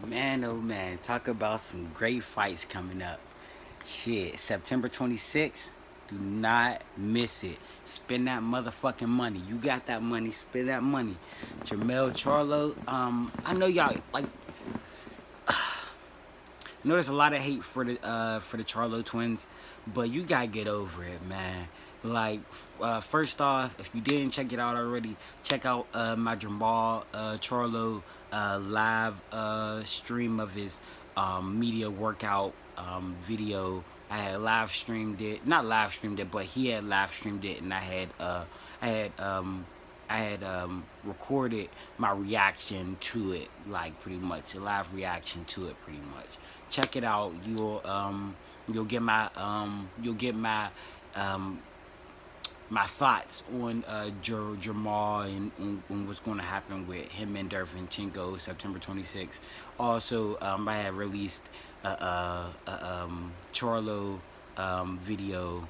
Man, oh man, talk about some great fights coming up. Shit, September 26th, do not miss it. Spend that motherfucking money. You got that money, spend that money. Jermell Charlo, I know y'all, like, I know there's a lot of hate for the Charlo twins, but you gotta get over it, man. Like, first off, if you didn't check it out already, check out my Jermell Charlo live stream of his media workout video. I had live streamed it, not live streamed it, but he had live streamed it, and I had recorded my reaction to it, like pretty much a live reaction to it, pretty much. Check it out. You'll get um, my thoughts on Jermell and what's going to happen with him and Dervinchenko September 26th. Also, I had released Charlo video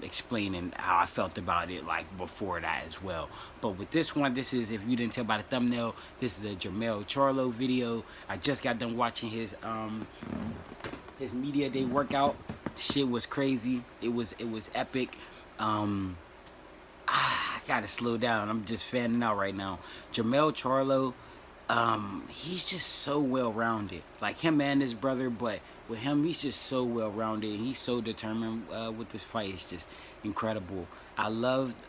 explaining how I felt about it, like before that as well. But with this one, this is, if you didn't tell by the thumbnail, this is a Jermell Charlo video. I just got done watching his media day workout. Shit was crazy. It was epic. I gotta slow down. I'm just fanning out right now. Jermell Charlo, he's just so well rounded. Like him and his brother, but with him, he's just so well rounded. He's so determined with this fight. It's just incredible. I loved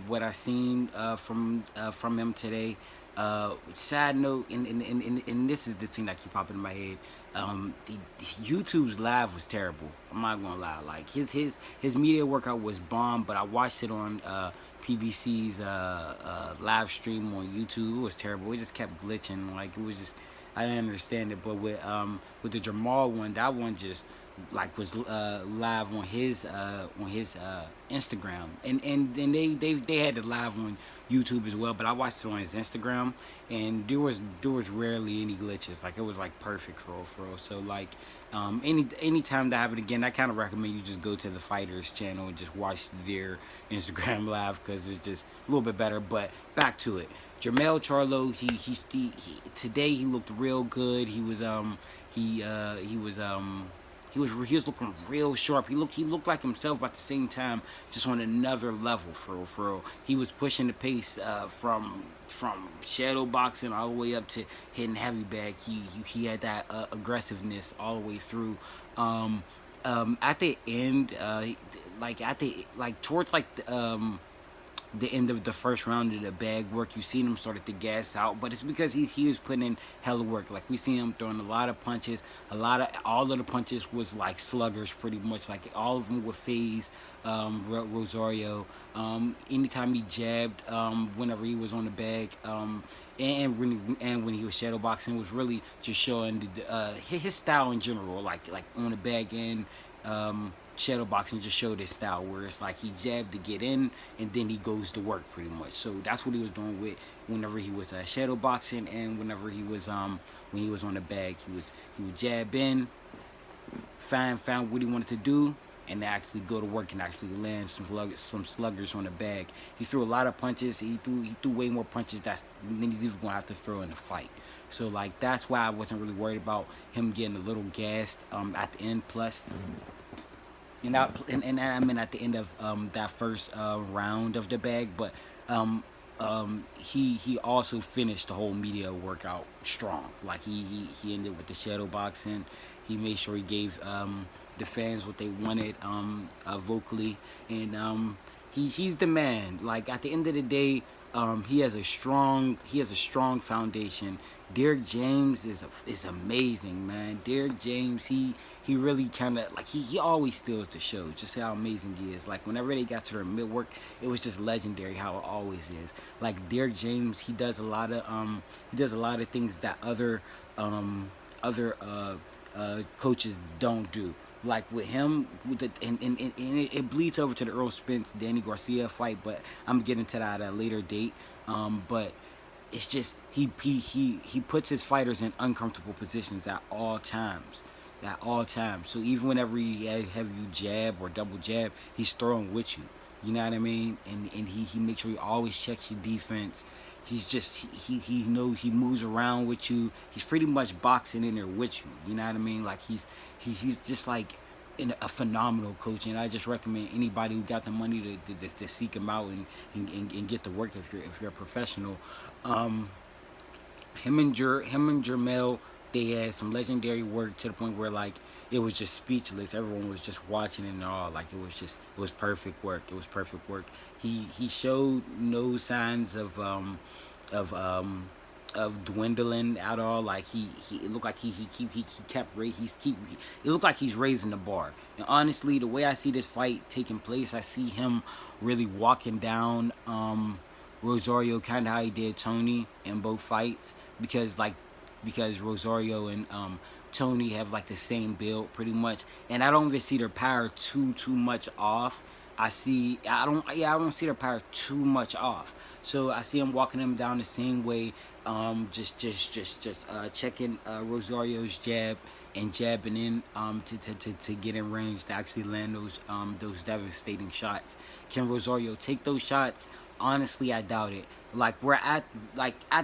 what I seen from him today. Sad note, and this is the thing that keep popping in my head. YouTube's live was terrible. I'm not gonna lie. Like his media workout was bomb, but I watched it on PBC's live stream on YouTube. It was terrible. It just kept glitching. Like it was just, I didn't understand it. But with the Jermell one, that one just like was live on his Instagram, and they had it live on YouTube as well. But I watched it on his Instagram, and there was rarely any glitches. Like it was like perfect for real. So like any time that happened again, I kind of recommend you just go to the fighters channel and just watch their Instagram live, because it's just a little bit better. But back to it. Jermell Charlo, he today he looked real good. He was looking real sharp. He looked like himself, but at the same time, just on another level, for real. He was pushing the pace from shadow boxing all the way up to hitting heavy bag. He had that aggressiveness all the way through. At the end, towards the end of the first round of the bag work, you seen him started to gas out, but it's because he was putting in hella work. Like we see him throwing a lot of punches, all of the punches was like sluggers pretty much, like all of them were phase. Rosario, anytime he jabbed, whenever he was on the bag, and when he was shadow boxing, was really just showing his style in general, like on the bag and shadow boxing just showed his style, where it's like he jabbed to get in and then he goes to work pretty much. So that's what he was doing with whenever he was shadow boxing, and whenever he was when he was on the bag, he would jab in, found what he wanted to do, and actually go to work and actually land some sluggers on the bag. He threw a lot of punches. He threw way more punches than he's even gonna have to throw in the fight. So like that's why I wasn't really worried about him getting a little gassed at the end. Plus, and I mean at the end of that first round of the bag, but he also finished the whole media workout strong. Like he ended with the shadow boxing. He made sure he gave the fans what they wanted vocally, and he's the man. Like at the end of the day, he has a strong foundation. Derrick James is amazing, man. Derrick James, he really kind of like he always steals the show. Just how amazing he is. Like whenever they got to their mid work, it was just legendary how it always is. Like Derrick James, he does a lot of things that other coaches don't do. Like with him, and it bleeds over to the Earl Spence Danny Garcia fight, but I'm getting to that at a later date. But it's just he puts his fighters in uncomfortable positions at all times. So even whenever he have you jab or double jab, he's throwing with you. You know what I mean? And he makes sure he always checks your defense. He's just he knows, he moves around with you. He's pretty much boxing in there with you. You know what I mean? Like he's just like a phenomenal coach, and I just recommend anybody who got the money to seek him out and get to work if you're a professional. Um, him and Jermell, they had some legendary work to the point where like it was just speechless. Everyone was just watching it and all. Like it was perfect work. It was perfect work. He showed no signs of dwindling at all. Like he it looked like he kept it looked like he's raising the bar. And honestly, the way I see this fight taking place, I see him really walking down Rosario, kind of how he did Tony in both fights, because Rosario and Tony have like the same build pretty much, and I don't even see their power too much off. I don't see their power too much off. So I see him walking them down the same way, just checking Rosario's jab and jabbing in to get in range to actually land those devastating shots. Can Rosario take those shots? Honestly, I doubt it. Like we're at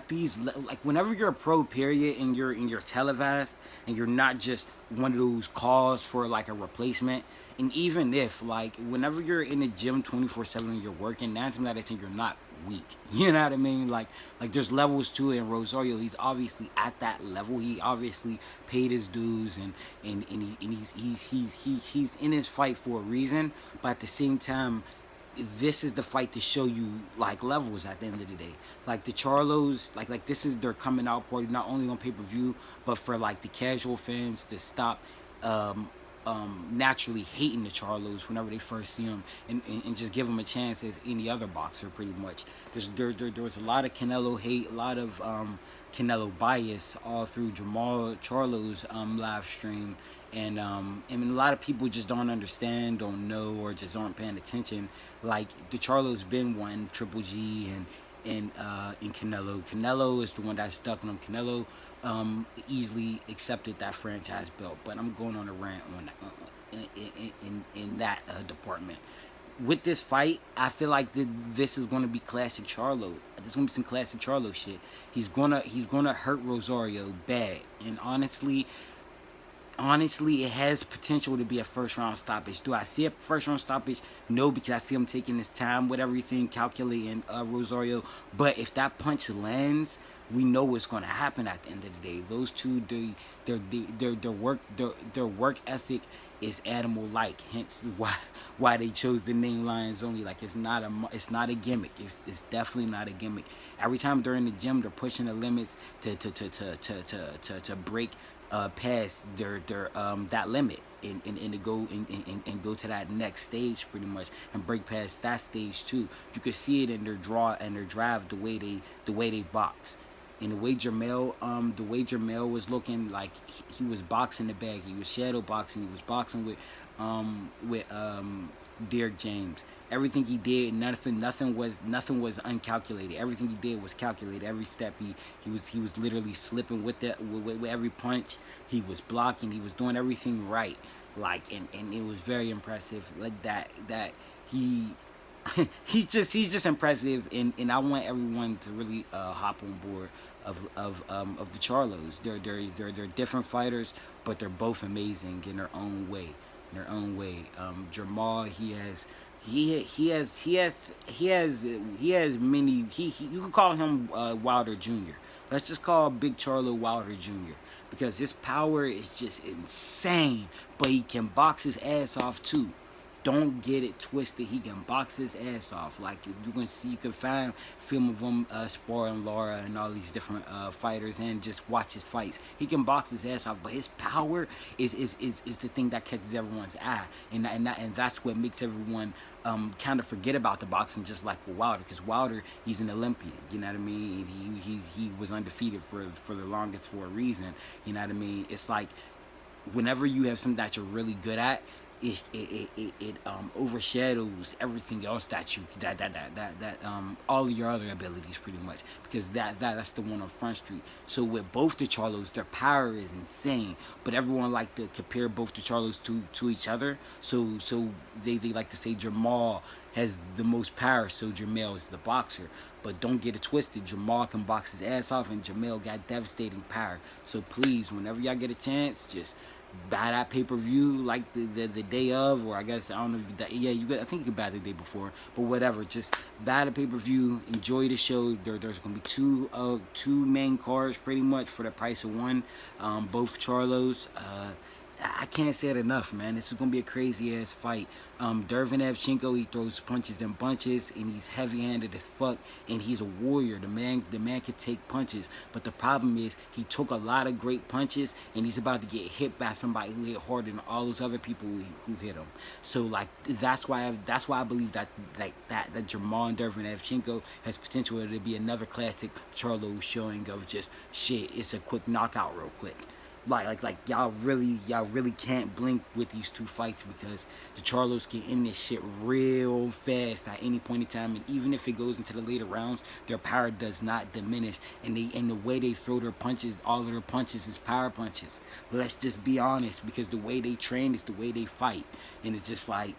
these, like whenever you're a pro period and you're televised and you're not just one of those calls for like a replacement. And even if like whenever you're in the gym 24/7 and you're working, 9 times out of 10 you're not weak. You know what I mean? Like there's levels to it. And Rosario, he's obviously at that level. He obviously paid his dues, and he's in his fight for a reason. But at the same time, this is the fight to show you like levels at the end of the day. Like the Charlos, like this is their coming out party, not only on pay-per-view, but for like the casual fans to stop um, naturally hating the Charlos whenever they first see them, and just give them a chance as any other boxer pretty much. There was a lot of Canelo hate, a lot of Canelo bias all through Jermell Charlo's live stream. And I mean, a lot of people just don't understand, don't know, or just aren't paying attention. Like the Charlo's been one Triple G and Canelo. Canelo is the one that's stuck on him. Canelo easily accepted that franchise belt. But I'm going on a rant on in that department. With this fight, I feel like this is going to be classic Charlo. There's going to be some classic Charlo shit. He's gonna hurt Rosario bad, and honestly, it has potential to be a first round stoppage. Do I see a first round stoppage? No, because I see him taking his time with everything, calculating Rosario. But if that punch lands, we know what's going to happen at the end of the day. Those two, their work ethic is animal like. Hence why they chose the name Lions Only. Like it's not a gimmick. It's definitely not a gimmick. Every time they're in the gym, they're pushing the limits to break past their that limit and to go and go to that next stage pretty much, and break past that stage too. You could see it in their draw and their drive, the way they box. And the way Jermell was looking, like he was boxing the bag. He was shadow boxing. He was boxing with Derek James. Everything he did, nothing was uncalculated. Everything he did was calculated. Every step he was literally slipping with every punch. He was blocking. He was doing everything right. Like and it was very impressive. Like that he he's just impressive, and I want everyone to really hop on board of the Charlos. They're different fighters, but they're both amazing in their own way. Jermell, he has many. You could call him Wilder Jr. Let's just call Big Charlo Wilder Jr. because his power is just insane, but he can box his ass off too. Don't get it twisted. He can box his ass off. Like you can see, you can find film of him sparring Laura and all these different fighters, and just watch his fights. He can box his ass off, but his power is the thing that catches everyone's eye, and that's what makes everyone kind of forget about the boxing, just like with Wilder, because Wilder, he's an Olympian. You know what I mean? He was undefeated for the longest for a reason. You know what I mean? It's like whenever you have something that you're really good at, it overshadows everything else that all of your other abilities pretty much, because that's the one on Front Street. So with both the Charlos, their power is insane, but everyone like to compare both the Charlos to each other. So they like to say Jermell has the most power, so Jermell is the boxer. But don't get it twisted. Jermell can box his ass off, and Jermell got devastating power. So please, whenever y'all get a chance, just buy that pay-per-view like the day of, or I guess I don't know. Yeah, you got. I think you can buy the day before, but whatever. Just buy the pay-per-view. Enjoy the show. There's gonna be two main cards pretty much for the price of one. Both Charlos. I can't say it enough, man. This is gonna be a crazy ass fight. Dervinevchenko, he throws punches in bunches, and he's heavy-handed as fuck, and he's a warrior. The man can take punches, but the problem is he took a lot of great punches, and he's about to get hit by somebody who hit harder than all those other people who hit him. So like that's why I believe that Jermell and Dervinevchenko has potential to be another classic Charlo showing of just shit. It's a quick knockout, real quick. Like y'all really can't blink with these two fights, because the Charlos can end this shit real fast at any point in time, and even if it goes into the later rounds, their power does not diminish, and the way they throw their punches, all of their punches is power punches. Let's just be honest, because the way they train is the way they fight, and it's just like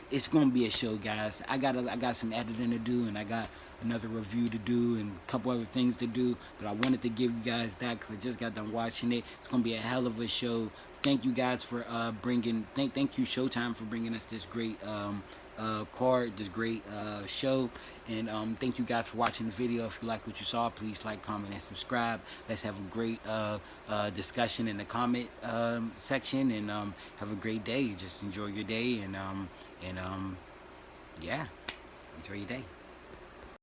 it's gonna be a show, guys. I got some editing to do, and I got another review to do, and a couple other things to do, but I wanted to give you guys that because I just got done watching it. It's gonna be a hell of a show. Thank you guys for bringing. Thank you Showtime for bringing us this great card, this great show, and thank you guys for watching the video. If you like what you saw, please like, comment, and subscribe. Let's have a great discussion in the comment section, and have a great day. Just enjoy your day, and yeah, enjoy your day.